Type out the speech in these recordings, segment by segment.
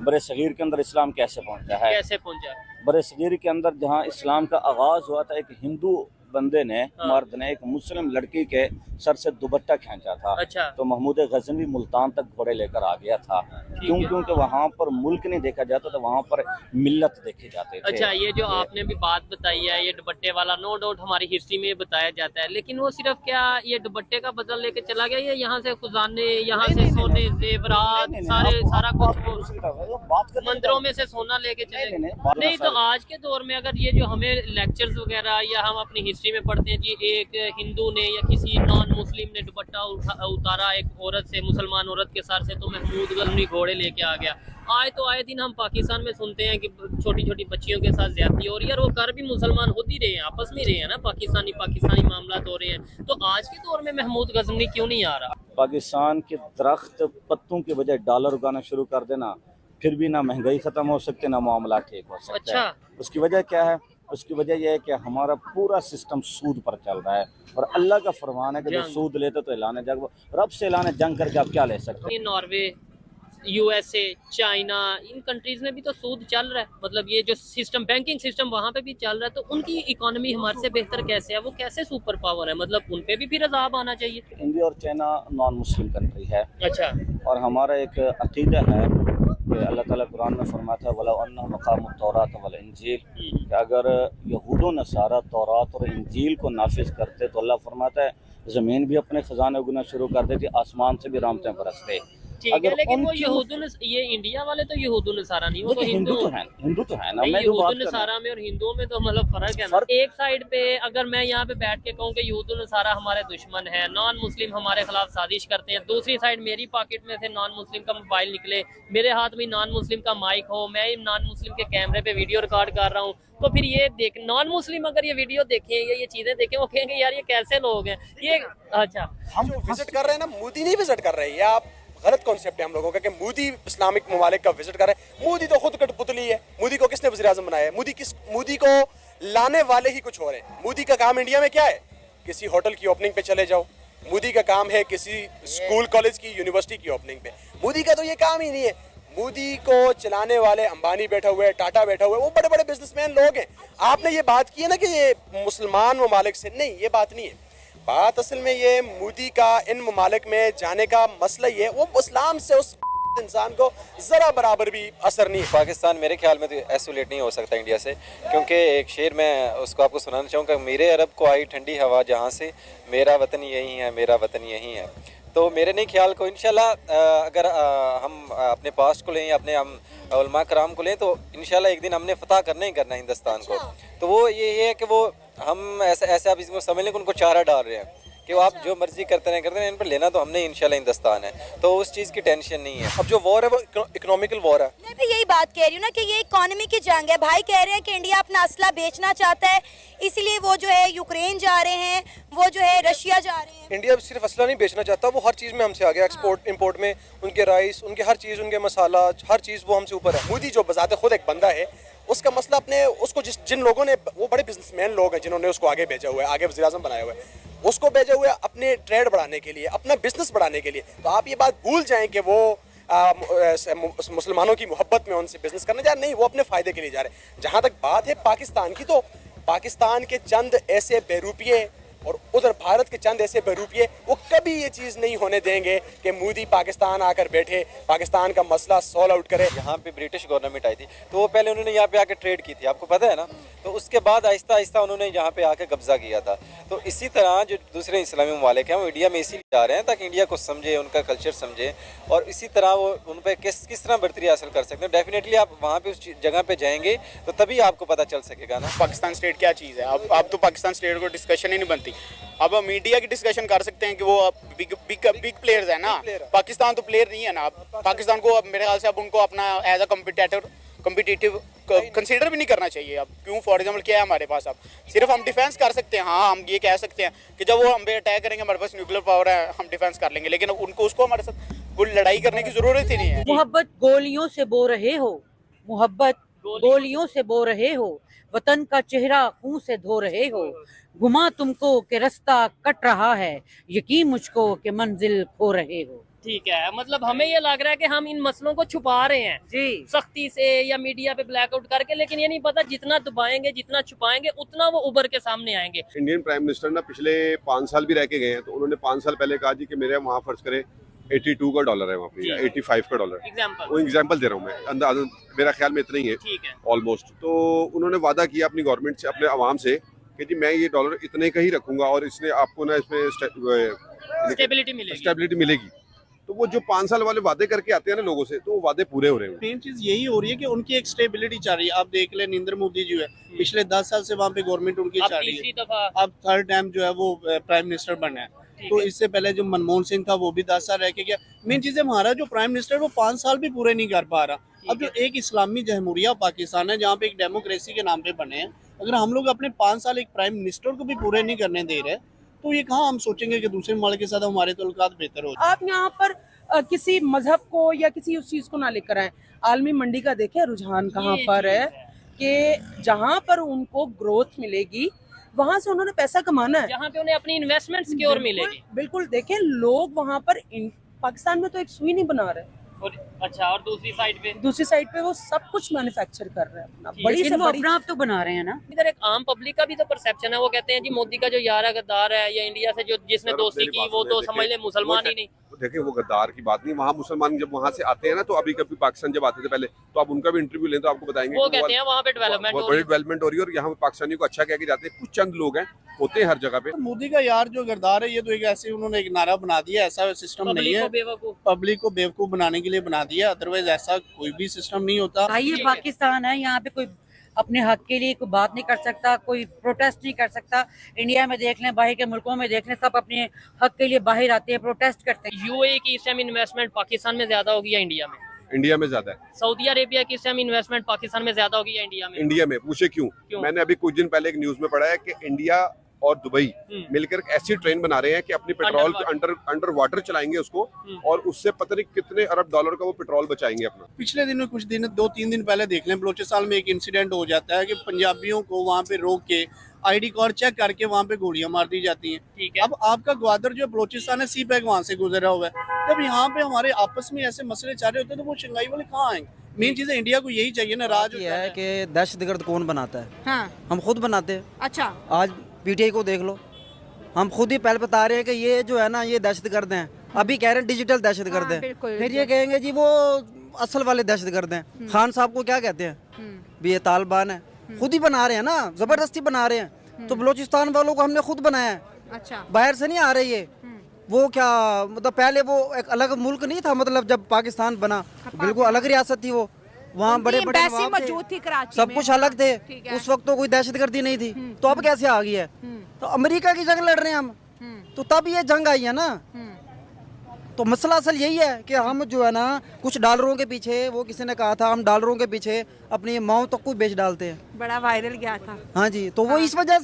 बड़े सगीर के अंदर इस्लाम कैसे पहुंचा है? कैसे पहुंचा? बड़े सगीर के अंदर जहाँ इस्लाम का आगाज हुआ था, एक हिंदू बंदे ने, मर्द ने एक मुस्लिम लड़की के सर से दुपट्टा खींचा था। अच्छा। तो महमूद गजनवी मुल्तान तक घोड़े लेकर आ गया था। क्यों? क्योंकि वहाँ पर मुल्क नहीं देखा जाता था, वहाँ पर मिल्लत देखे जाते थे। अच्छा, ये जो आपने भी बात बताई है, ये दुपट्टे वाला, नो डाउट हमारी हिस्ट्री में बताया जाता है, लेकिन वो सिर्फ क्या ये दुपट्टे का बदल लेके चला गया, ये यहाँ से खुजाने, यहाँ से सोने जेवरात सारा कुछ मंदिरों में से सोना लेके चले? नहीं, तो आज के दौर में अगर ये जो हमें लेक्चर्स वगैरह या हम अपनी हिस्ट्री में पढ़ते हैं जी, एक हिंदू ने या किसी नॉन मुस्लिम ने दुपट्टा उतारा एक औरत से, मुसलमान औरत के सर से, तो महमूद गजनवी घोड़े लेके आ गया। आए तो आए दिन हम पाकिस्तान में सुनते हैं कि छोटी छोटी बच्चियों के साथ ज्यादती हो रही है, और वो कर भी मुसलमान होती ही रहे हैं, आपस में रहे हैं ना, पाकिस्तानी मामला हो रहे हैं। तो आज के दौर में महमूद गजनवी क्यों नहीं आ रहा? पाकिस्तान के दरख्त पत्तों के बजाय डॉलर उगाना शुरू कर देना, फिर भी ना महंगाई खत्म हो सकती, ना मामला ठीक हो सकता। अच्छा। उसकी वजह क्या है? उसकी वजह यह है कि हमारा पूरा सिस्टम सूद पर चल रहा है, और अल्लाह का फरमान है कि जो सूद लेते तो ऐलान जंग, रब से ऐलान जंग करके आप क्या ले सकते हैं? नॉर्वे, यूएसए, चाइना, इन कंट्रीज में भी तो सूद चल रहा है, मतलब ये जो सिस्टम, बैंकिंग सिस्टम वहाँ पे भी चल रहा है, तो उनकी इकोनॉमी हमारे से बेहतर कैसे है? वो कैसे सुपर पावर है? मतलब उन पे भी फिर अज़ाब आना चाहिए। इंडिया और चाइना नॉन मुस्लिम कंट्री है। अच्छा। और हमारा एक अकीदा है कि अल्लाह ताला कुरान में फरमाता है, वला अन्ना मकाम तौरात वल इंजील, कि अगर यहूद नसारा तौरात और इंजील को नाफिज करते तो अल्लाह फरमाता है ज़मीन भी अपने खजाने उगना शुरू कर देती, आसमान से भी रहमतें बरसते। ठीक है, लेकिन वो ये इंडिया वाले तो यहूद नसारा नहीं, वो तो हिंदू तो है, हिंदू तो है ना। मैं यहूद नसारा में और हिंदुओं में तो मतलब फर्क है ना। एक साइड पे अगर मैं यहाँ पे बैठ के कहूँ कि यहूद नसारा हमारे दुश्मन है, नॉन मुस्लिम हमारे खिलाफ साजिश करते हैं, दूसरी साइड मेरी पॉकेट में से नॉन मुस्लिम का मोबाइल निकले, मेरे हाथ में नॉन मुस्लिम का माइक हो, मैं नॉन मुस्लिम के कैमरे पे वीडियो रिकॉर्ड कर रहा हूँ, तो फिर ये देख नॉन मुस्लिम अगर ये वीडियो देखें या ये चीजें देखें, वो कहेंगे यार ये कैसे लोग हैं ये। अच्छा, हम जो विजिट कर रहे हैं ना, मोदी नहीं विजिट कर रहे हैं, या आप गलत कॉन्सेप्ट है हम लोगों का कि मोदी इस्लामिक ममालिक का विजिट कर रहे हैं। मोदी तो खुद कठपुतली है। मोदी को किसने वज़ीर आज़म बनाया है? मोदी को लाने वाले ही कुछ हो रहे हैं। मोदी का काम इंडिया में क्या है? किसी होटल की ओपनिंग पे चले जाओ। मोदी का काम है किसी स्कूल कॉलेज की यूनिवर्सिटी की ओपनिंग पे। मोदी का तो ये काम ही नहीं है। मोदी को चलाने वाले अंबानी बैठा हुए है, टाटा बैठा हुआ है, वो बड़े बड़े बिजनेसमैन लोग हैं। आपने ये बात की है ना कि ये मुसलमान ममालिक से, नहीं, ये बात नहीं है। बात असल में ये मोदी का इन ममालिक में जाने का मसला ये है, वो इस्लाम से उस इंसान को ज़रा बराबर भी असर नहीं है। पाकिस्तान मेरे ख्याल में तो आइसोलेट नहीं हो सकता इंडिया से, क्योंकि एक शेर मैं उसको आपको सुनाना चाहूँगा, मेरे अरब को आई ठंडी हवा जहाँ से, मेरा वतन यही है, मेरा वतन यही है। तो मेरे नहीं ख्याल को इंशाल्लाह अगर हम अपने पास्ट को लें, अपने हम उलमा कराम को लें, तो इंशाल्लाह एक दिन हमने फतह करना ही करना है हिंदुस्तान को। तो वो ये है कि वो हम ऐसे आप इसको समझ लें कि उनको चारा डाल रहे हैं कि वो आप जो मर्जी करते हैं, इन पर लेना तो हमने इंशाल्लाह हिंदुस्तान है, तो उस चीज़ की टेंशन नहीं है। अब जो वॉर है वो इकोनॉमिकल वॉर है। मैं भी यही बात कह रही हूँ ना कि ये इकोनॉमी की जंग है। भाई कह रहे हैं कि इंडिया अपना असला बेचना चाहता है, इसीलिए वो जो है यूक्रेन जा रहे हैं, वो जो है रशिया जा रहे हैं। इंडिया सिर्फ असला नहीं बेचना चाहता, वो हर चीज़ में हमसे आ गया। एक्सपोर्ट इंपोर्ट में उनके राइस, उनके हर चीज़, उनके मसाला, हर चीज़ वो हमसे ऊपर है। मोदी जो बजाते खुद एक बंदा है, उसका मसला अपने उसको जिन लोगों ने, वो बड़े बिजनेसमैन लोग हैं जिन्होंने उसको आगे भेजा हुआ है, आगे वज़ीर आज़म बनाया हुआ है, उसको भेजा हुआ है अपने ट्रेड बढ़ाने के लिए, अपना बिजनेस बढ़ाने के लिए। तो आप ये बात भूल जाएं कि वो मुसलमानों की मोहब्बत में उनसे बिजनेस करने जा रहे, नहीं, वो अपने फ़ायदे के लिए जा रहे हैं। जहाँ तक बात है पाकिस्तान की, तो पाकिस्तान के चंद ऐसे बेरूपिये और उधर भारत के चंद ऐसे बेरूपिये, वो कभी ये चीज़ नहीं होने देंगे कि मोदी पाकिस्तान आकर बैठे, पाकिस्तान का मसला सॉल्व आउट करे। यहाँ पे ब्रिटिश गवर्नमेंट आई थी, तो वो पहले उन्होंने यहाँ पे आके ट्रेड की थी, आपको पता है ना। तो उसके बाद आहिस्ता आहिस्ता उन्होंने यहाँ पे आके कब्जा किया था। तो इसी तरह जो दूसरे इस्लामी ममालिक हैं वो इंडिया में इसीलिए जा रहे हैं ताकि इंडिया को समझे, उनका कल्चर समझे, और इसी तरह वो उन पर किस तरह बढ़तरी हासिल कर सकते हैं। डेफिनेटली आप वहाँ पे उस जगह पे जाएंगे तो तभी आपको पता चल सकेगा ना पाकिस्तान स्टेट क्या चीज़ है। अब तो पाकिस्तान स्टेट को डिस्कशन ही नहीं बनती। अब हम मीडिया की डिस्कशन कर सकते हैं कि वो बिग प्लेयर्स है ना, पाकिस्तान तो प्लेयर नहीं है ना। पाकिस्तान को अब मेरे ख्याल से अब उनको अपना एज अ कम्पिटिटिव कंसीडर भी नहीं करना चाहिए। अब क्यों, फॉर एग्जांपल क्या है हमारे पास, अब सिर्फ हम डिफेंस कर सकते हैं। हाँ, हम ये कह सकते हैं कि जब वो हम पे अटैक करेंगे, हमारे पास न्यूक्लियर पावर है, हम डिफेंस कर लेंगे, लेकिन उसको हमारे साथ कोई लड़ाई करने की जरूरत ही नहीं है। मोहब्बत गोलियों से बो रहे हो, मोहब्बत गोलियों से बो रहे हो, वतन का चेहरा खून से धो रहे हो, गुमा तुमको कि रास्ता कट रहा है, यकीन मुझको कि मंजिल खो रहे हो। ठीक है, मतलब हमें ये लग रहा है कि हम इन मसलों को छुपा रहे हैं जी सख्ती से या मीडिया पे ब्लैकआउट करके, लेकिन ये नहीं पता जितना दबाएंगे जितना छुपाएंगे उतना वो उभर के सामने आएंगे। इंडियन प्राइम मिनिस्टर ना पिछले 5 साल भी रह के गए हैं, तो उन्होंने 5 साल पहले कहा जी कि मेरे वहाँ फर्ज करें 82 का डॉलर है वहाँ पे या 85 का डॉलर। एग्जाम्पल वो एग्जाम्पल दे रहा हूँ मैं, अंदाज़ मेरा ख्याल में इतना ही है ठीक है। ऑलमोस्ट। तो उन्होंने वादा किया अपनी गवर्नमेंट से, अपने आवाम से कि जी मैं ये डॉलर इतने का ही रखूंगा और इसने आपको ना इसमें स्टेबिलिटी मिलेगी। तो वो जो 5 साल वाले वादे करके आते हैं ना लोगों से, तो वो वादे पूरे हो रहे हैं। मेन चीज यही हो रही है कि उनकी एक स्टेबिलिटी चाह रही है। आप देख ले नरेंद्र मोदी जो है पिछले 10 साल से वहाँ पे गवर्नमेंट उनकी अब चाह रही तीसरी है, दफा अब थर्ड टाइम जो है वो प्राइम मिनिस्टर बना है। तो इससे पहले जो मनमोहन सिंह था वो भी 10 साल रह के गया। मेन चीज है हमारा जो प्राइम मिनिस्टर वो 5 साल भी पूरे नहीं कर पा रहा। अब जो एक इस्लामी जमहूरिया पाकिस्तान है जहाँ पे एक डेमोक्रेसी के नाम पे बने हैं, अगर हम लोग अपने 5 साल एक प्राइम मिनिस्टर को भी पूरे नहीं करने दे रहे, तो ये कहाँ हम सोचेंगे कि दूसरे मुल्क के साथ हमारे तल्लुकात बेहतर हो। आप यहाँ पर किसी मजहब को या किसी उस चीज को ना लेकर आए। आलमी मंडी का देखें रुझान कहाँ पर है कि जहाँ पर उनको ग्रोथ मिलेगी वहां से उन्होंने पैसा कमाना है, जहाँ पे उन्हें अपनी इन्वेस्टमेंट सिक्योर मिलेगी। बिल्कुल देखें लोग वहाँ पर पाकिस्तान में तो एक सुई नहीं बना रहे, और अच्छा, और दूसरी साइड पे वो सब कुछ मैन्युफैक्चर कर रहे हैं अपना, बड़ी से वो बड़ी अपना आप तो बना रहे हैं ना। इधर एक आम पब्लिक का भी तो परसेप्शन है, वो कहते हैं जी मोदी का जो यार गद्दार है या इंडिया से जो जिसने सर, दोस्ती मेरी की बात वो सुनिए, तो समझ ले मुसलमान ही नहीं। देखिए वो गद्दार की बात नहीं, वहाँ मुसलमान जब वहाँ से आते हैं ना, तो अभी कभी पाकिस्तान जब आते थे पहले, तो आप उनका भी इंटरव्यू लें तो आपको बताएंगे वो कि कहते हैं वहाँ पे डेवलपमेंट बड़ी डेवलपमेंट हो रही है और यहाँ पे पाकिस्तानियों को अच्छा कह के जाते हैं। कुछ चंद लोग हैं, होते हैं हर जगह पे। तो मोदी का यार जो गद्दार है, ये तो एक ऐसे उन्होंने एक नारा बना दिया, ऐसा सिस्टम नहीं है। पब्लिक को बेवकूफ बनाने के लिए बना दिया, अदरवाइज ऐसा कोई भी सिस्टम नहीं होता। भाई ये पाकिस्तान है, यहाँ पे कोई अपने हक के लिए कोई बात नहीं कर सकता, कोई प्रोटेस्ट नहीं कर सकता। इंडिया में देख लें, बाहर के मुल्कों में देख लें, सब अपने हक के लिए बाहर आते हैं, प्रोटेस्ट करते हैं। यूएई की इस टाइम इन्वेस्टमेंट पाकिस्तान में ज्यादा होगी या इंडिया में? इंडिया में ज्यादा है। सऊदी अरेबिया की इस टाइम इन्वेस्टमेंट पाकिस्तान में ज्यादा होगी या इंडिया में? इंडिया में। पूछे क्यों? मैंने अभी कुछ दिन पहले एक न्यूज में पढ़ा है कि इंडिया और दुबई मिलकर एक ऐसी ट्रेन बना रहे हैं कि अपनी पेट्रोल अंडर वाटर चलाएंगे उसको, और उससे पता नहीं कितने अरब डॉलर का वो पेट्रोल बचाएंगे अपना। पिछले दिनों कुछ दिन 2-3 दिन पहले देख लें, बलोचिस्तान में एक इंसिडेंट हो जाता है कि पंजाबियों को वहाँ पे रोक के आईडी कार्ड चेक करके वहाँ पे गोलियां मार दी जाती हैं। ठीक है। अब आपका ग्वादर जो बलोचिस्तान है, सी पैक वहाँ से गुजरा हुआ है। जब यहाँ पे हमारे आपस में ऐसे मसले चाह रहे होते हैं तो वो शंघाई वाले कहाँ आएंगे? मेन चीज है इंडिया को यही चाहिए ना, राज ये है कि दहशतगर्द कौन बनाता है? हाँ। हम खुद बनाते हैं। अच्छा, आज पीटीआई को देख लो, हम खुद ही पहले बता रहे हैं कि ये जो है ना ये दहशतगर्द हैं, अभी कह रहे हैं डिजिटल दहशतगर्द हाँ, हैं, फिर ये कहेंगे जी वो असल वाले दहशतगर्द हैं। खान साहब को क्या कहते हैं? भी ये तालिबान है। खुद ही बना रहे हैं ना, जबरदस्ती बना रहे हैं। तो बलोचिस्तान वालों को हमने खुद बनाया है, अच्छा, बाहर से नहीं आ रही है। वो क्या मतलब पहले वो एक अलग मुल्क नहीं था, मतलब जब पाकिस्तान बना बिल्कुल अलग रियासत थी वो, वहाँ बड़े बड़े नवाब मौजूद थी कराची सब में। कुछ अलग थे। ठीक है। उस वक्त तो कोई दहशतगर्दी नहीं थी, तो अब कैसे आ गई है? तो अमेरिका की जंग लड़ रहे हैं हम, तो तब ये जंग आई है ना। तो मसला असल यही है कि हम जो है ना कुछ डॉलरों के पीछे, वो किसी ने कहा था हम डॉलरों के पीछे अपनी माओ तक को बेच डालते हैं। बड़ा वायरल गया था। हाँ जी, तो वो इस वजह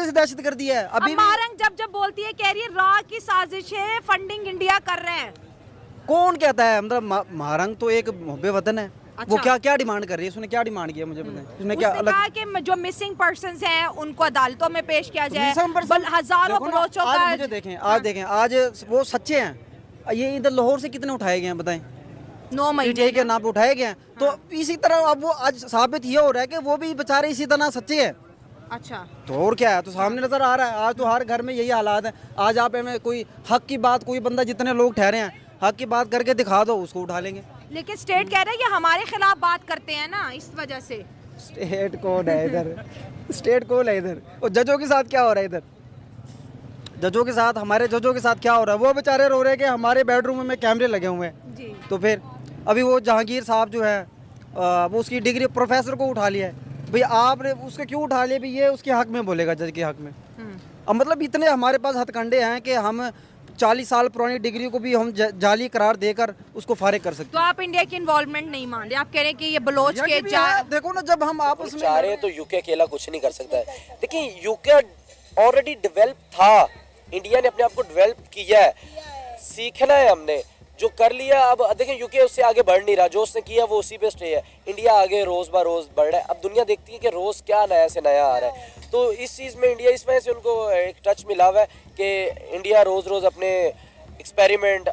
से दहशतगर्दी है। अभी मारंग जब बोलती है, कह रही है रॉ की साजिश है, फंडिंग इंडिया कर रहे हैं। कौन कहता है? मतलब महारंग तो एक मुहब्बे वतन है। अच्छा। वो क्या डिमांड कर रही है? उसने क्या डिमांड किया मुझे बताएं। उसने क्या उसने अलग कहा कि जो मिसिंग पर्संस हैं उनको अदालतों में पेश किया जाए। मिसिंग हजारों देखो ना, बलोचों आज का मुझे देखें आज वो सच्चे हैं। ये इधर लाहौर से कितने उठाए गए हैं बताएं? 9 महीने पीटीआई के नाम पे उठाए गए हैं। तो इसी तरह अब वो आज साबित ये हो रहा है कि वो भी बेचारे इसी तरह सच्चे हैं। अच्छा, तो और क्या है? तो सामने नजर आ रहा है। आज तो हर घर में यही हालात है। आज आप हमें कोई हक की बात, कोई बंदा जितने लोग ठहरे हैं हक की बात करके दिखा दो, उसको उठा लेंगे। लेकिन स्टेट कह रहा है कि हमारे खिलाफ बात करते हैं ना, इस वजह से। स्टेट कौन है इधर? स्टेट कौन है इधर? और जजों के साथ क्या हो रहा है इधर? जजों के साथ, हमारे जजों के साथ क्या हो रहा है? वो बेचारे रो रहे हैं कि हमारे बेडरूम में कैमरे लगे हुए हैं। जी। तो फिर अभी वो जहांगीर साहब जो है वो उसकी डिग्री प्रोफेसर को उठा लिया है। भाई आपने उसके क्यों उठा लिया? भाई ये उसके हक में बोलेगा, जज के हक में। अब मतलब इतने हमारे पास हथकंडे हैं कि हम 40 साल पुरानी डिग्री को भी हम जाली करार देकर उसको फारिग कर सकते तो आप इंडिया की इन्वॉल्वमेंट नहीं मान रहे? आप कह रहे हैं कि ये बलोच के देखो ना, जब हम आपस में चाह रहे हैं तो यूके अकेला कुछ नहीं कर सकता है। देखिए यूके ऑलरेडी डेवलप था, इंडिया ने अपने आप को डेवलप किया है, सीखना है हमने, जो कर लिया। अब देखिए यूके उससे आगे बढ़ नहीं रहा, जो उसने किया वो उसी पे स्टे है। इंडिया आगे रोज ब रोज बढ़ रहा है। अब दुनिया देखती है कि रोज क्या नया से नया आ रहा है, तो इस चीज़ में इंडिया इस वजह से उनको एक टच मिला हुआ है कि इंडिया रोज रोज अपने एक्सपेरिमेंट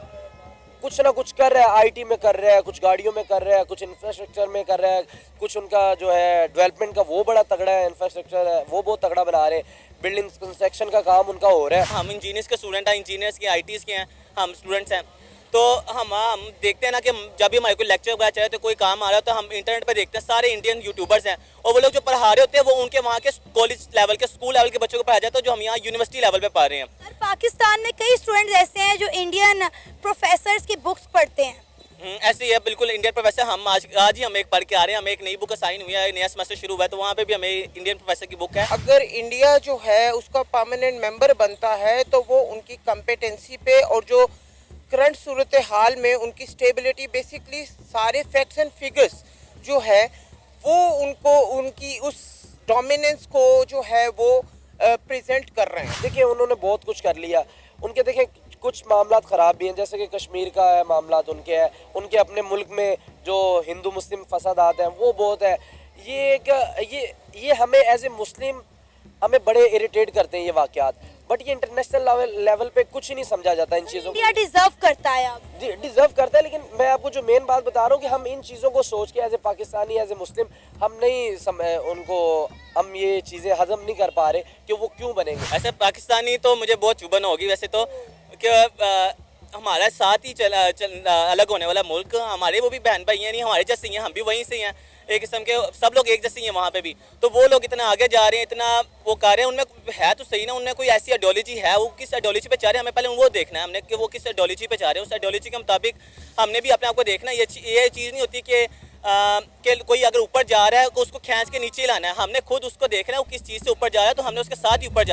कुछ ना कुछ कर रहा है, आईटी में कर रहा है, कुछ गाड़ियों में कर रहा है, कुछ इंफ्रास्ट्रक्चर में कर रहा है, कुछ उनका जो है डेवलपमेंट का वो बड़ा तगड़ा है, इंफ्रास्ट्रक्चर है वो बहुत तगड़ा बना रहे हैं, बिल्डिंग कंस्ट्रक्शन का काम उनका हो रहा है। हम इंजीनियर्स के स्टूडेंट हैं, इंजीनियर्स के आईटीज़ के हैं, हम स्टूडेंट्स हैं, तो हम देखते हैं ना कि जब भी हमारे कोई लेक्चर वगैरह चाहे तो कोई काम आ रहा है तो हम इंटरनेट पे देखते हैं, सारे इंडियन यूट्यूबर्स हैं और वो लोग जो पढ़ा रहे होते हैं वो उनके वहाँ के कॉलेज लेवल के, स्कूल लेवल के बच्चों को पढ़ाया जाता है जो हम यहाँ यूनिवर्सिटी लेवल पे पढ़ा रहे हैं। सर, पाकिस्तान में कई स्टूडेंट्स ऐसे हैं जो इंडियन प्रोफेसर्स की बुक्स पढ़ते हैं। ऐसे ही है बिल्कुल। इंडियन प्रोफेसर हम आज ही हम एक पढ़ के आ रहे हैं, हमें एक नई बुक साइन हुई है, नया सेमेस्टर शुरू हुआ है तो वहाँ पे भी हमें इंडियन प्रोफेसर की बुक है। अगर इंडिया जो है उसका परमानेंट मेंबर बनता है तो वो उनकी कम्पिटेंसी पे और जो करंट सूरत हाल में उनकी स्टेबिलिटी, बेसिकली सारे फैक्ट्स एंड फिगर्स जो है वो उनको उनकी उस डोमिनेंस को जो है वो प्रेजेंट कर रहे हैं। देखिए उन्होंने बहुत कुछ कर लिया, उनके देखें कुछ मामला ख़राब भी हैं, जैसे कि कश्मीर का है मामला उनके है, उनके अपने मुल्क में जो हिंदू मुस्लिम फसादात हैं वो बहुत है। ये हमें एज ए मुस्लिम हमें बड़े इरिटेट करते हैं ये वाक़यात, बट ये इंटरनेशनल लेवल पे कुछ ही नहीं समझा जाता इन चीज़ों को। इंडिया डिजर्व करता है अब, जी डिज़र्व करता है, लेकिन मैं आपको जो मेन बात बता रहा हूँ कि हम इन चीज़ों को सोच के as a Pakistani, as a Muslim हम नहीं उनको हम ये चीज़ें हजम नहीं कर पा रहे कि वो क्यों बनेंगे। ऐसे पाकिस्तानी तो मुझे बहुत चुभन होगी वैसे तो कि हमारा साथ ही अलग होने वाला मुल्क, हमारे वो भी बहन भाई हैं, नहीं हमारे जैसे ही हैं, हम भी वहीं से हैं, एक किस्म के सब लोग एक जैसे ही हैं वहाँ पे भी। तो वो लोग इतना आगे जा रहे हैं, इतना वो कर रहे हैं, उनमें है तो सही ना, उनमें कोई ऐसी आइडियोलॉजी है, वो किस आइडियोलॉजी पे चाह रहे हैं, हमें पहले वो देखना है हमने कि वो किस आइडियोलॉजी पे चाह रहे हैं, उस आइडियोलॉजी के मुताबिक हमने भी अपने आप को देखना है। ये चीज़ नहीं होती कि कोई अगर ऊपर जा रहा है तो उसको खींच के नीचे लाना है, हमने खुद उसको देखना है वो किस चीज़ से ऊपर जा रहा है तो हमने उसके साथ ही ऊपर जाना है।